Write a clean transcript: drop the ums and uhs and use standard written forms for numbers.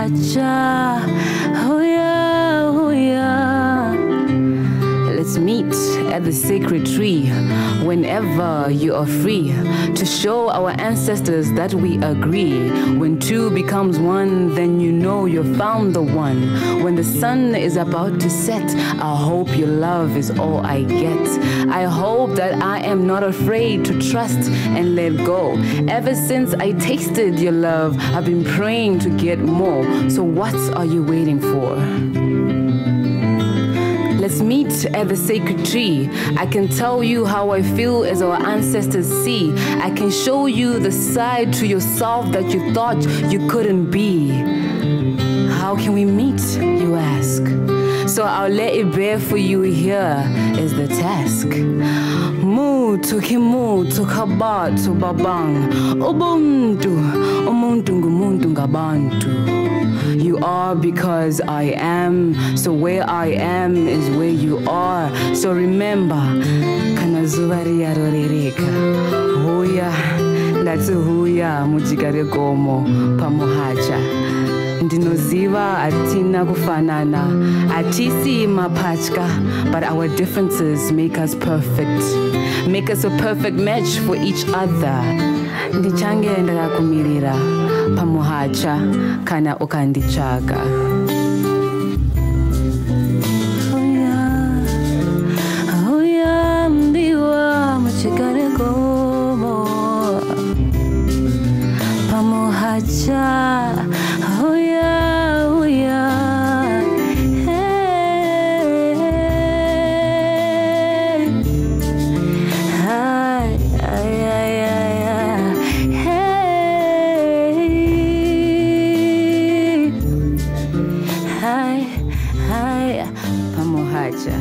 Pamuhacha, oh yeah, oh yeah. Let's meet at the sacred tree whenever you are free, to show our ancestors that we agree. When two becomes one, then you know you found the one. When the sun is about to set, I hope your love is all I get. I hope that I am not afraid to trust and let go. Ever since I tasted your love, I've been praying to get more. So what are you waiting for? Let's meet at the sacred tree. I can tell you how I feel as our ancestors see. I can show you the side to yourself that you thought you couldn't be. How can we meet, you ask? So I'll let it bear for you. Here is the task. Mutu kimutu kabatu babang. Ubuntu, umuntu ngumuntu ngabantu. You are because I am, so where I am is where you are. So remember, kana zuva riyarorereka, huya, ndati huya mujigare gomo Pamuhacha. Ndinoziva atina kufanana, atisi mapachka, but our differences make us perfect, make us a perfect match for each other. Ndichange ndakakumirira Pamuhacha kana ukandichaka. Oh yeah, mbiwa muchikare gomo Pamuhacha. Oh yeah, oh yeah. Hey, hi, hi, Pamuhacha.